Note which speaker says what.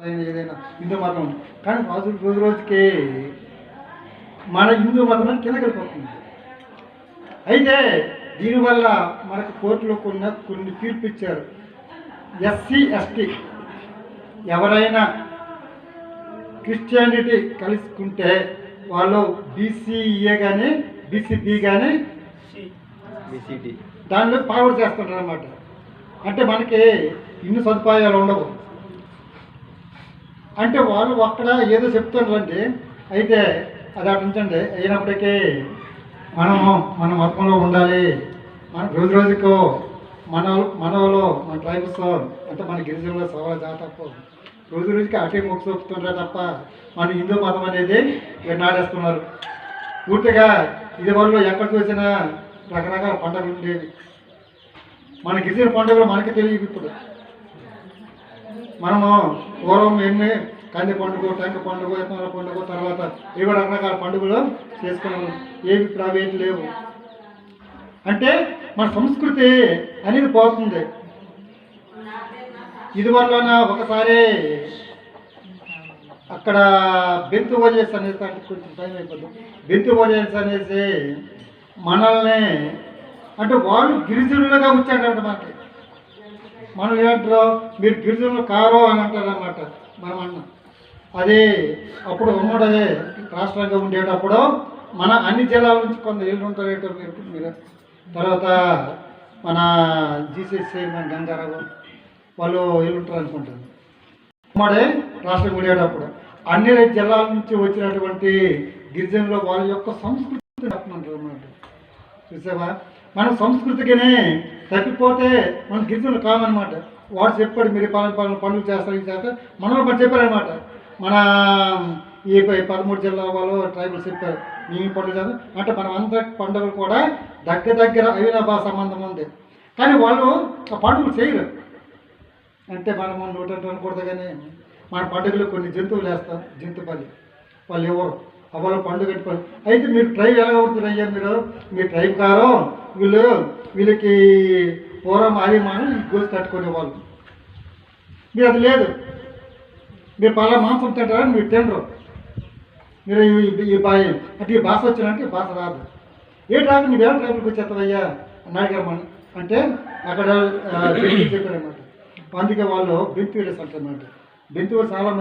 Speaker 1: ఏదైనా హిందూ మతం కానీ రోజు రోజుకి మన హిందూ మతం కిందకి వెళ్ళిపోతుంది. అయితే దీనివల్ల మనకు కోర్టులో కొన్ని తీర్పు ఇచ్చారు. ఎస్సీ ఎస్టీ ఎవరైనా క్రిస్టియానిటీ కలుసుకుంటే వాళ్ళు బీసీఏ కానీ బీసీబీ కానీ బీసీటీ దానిలో ఫార్వర్డ్ చేస్తుంటారు అన్నమాట. అంటే మనకి ఇన్ని సదుపాయాలు ఉండవు. అంటే వాళ్ళు అక్కడ ఏదో చెప్తున్నారండి. అయితే అది అటు ఉంచండి. అయినప్పటికీ మన మతంలో ఉండాలి. మన రోజుకో మనలో మన ట్రైబల్స్ అంటే మన గిరిజనుల సవాళ్ళ జాతకు రోజుకి అటే మొక్కు చూపుతున్నారు తప్ప మన హిందూ మతం అనేది నాడేస్తున్నారు. పూర్తిగా ఇది వరకు ఎక్కడ చూసినా రకరకాల పండుగలు ఉండేవి. మన గిరిజన పండుగలు మనకి తెలియదు. ఇప్పుడు మనము పూర్వం ఎన్ని కంది పండుగ, టెంక పండుగ, ఎత్తనాల పండుగ, తర్వాత ఏవో రకరకాల పండుగలు చేసుకున్నాము. ఏవి ప్రైవేట్ లేవు. అంటే మన సంస్కృతి అనేది పోతుంది. ఇది వల్ల ఒకసారి అక్కడ బెంతు ఓరియన్స్ అనేది కొంచెం టైం అయిపోతుంది. బెంతు ఓరియన్స్ అనేసి మనల్ని అంటే వాళ్ళు గిరిజనులుగా వచ్చాడంట. మనకి మనం ఏమంటారు, మీరు గిరిజనులు కారో అని అంటారు అన్నమాట. మనం అన్న అది అప్పుడు ఉమ్మడి రాష్ట్రంగా ఉండేటప్పుడు మన అన్ని జిల్లాల నుంచి కొంత ఇల్లు ఉంటారేటో మీరు తర్వాత మన జీసీసీ చైర్మన్ గంగారావు వాళ్ళు ఇల్లు ఉంటారు అనుకుంటారు. ఉమ్మడి రాష్ట్రం ఉండేటప్పుడు అన్ని జిల్లాల నుంచి వచ్చినటువంటి గిరిజనులు వాళ్ళ యొక్క సంస్కృతి చెప్పమంటారు అన్నమాట. చూసావా, మన సంస్కృతికినే తప్పిపోతే మన గిరిజనులు కామన్నమాట. వాడు చెప్పాడు మీరు పనులు చేస్తారు ఇది చేస్తారు. మనలో మనం చెప్పారనమాట. మన ఈ 13 జిల్లా వాళ్ళు ట్రైబల్స్ చెప్పారు మేము పండుగ చేస్తాం అంటే మనం అంత పండుగలు కూడా దగ్గర అవినాభావ సంబంధం ఉంది. కానీ వాళ్ళు ఆ పండుగలు చేయరు. అంటే మనం అనకూడదు. కానీ మన పండుగలు కొన్ని జంతువులు వేస్తాం, జంతు బలి వాళ్ళు ఎవరు వాళ్ళు పండుగ పెట్టుకోవాలి. అయితే మీరు ట్రైబ్ ఎలా అవుతుంది అయ్యా, మీ ట్రైబ్ కారో వీళ్ళకి పూర్వం ఆదిమానం ఈ గోసి కట్టుకునేవాళ్ళు. మీరు అది లేదు. మీరు పలా మాంసం తింటారని మీరు తినరు. మీరు అంటే ఈ భాష వచ్చినంటే భాష రాదు. ఏ ట్రైబ్ నువ్వు ఎలా ట్రైబ్కి వచ్చేస్తావయ్యా అన్నాడు మనం అంటే అక్కడ చెప్పారన్నమాట. అందుకే వాళ్ళు బెంతు వేరేసి అంటారన్నమాట. బెంతు చాలా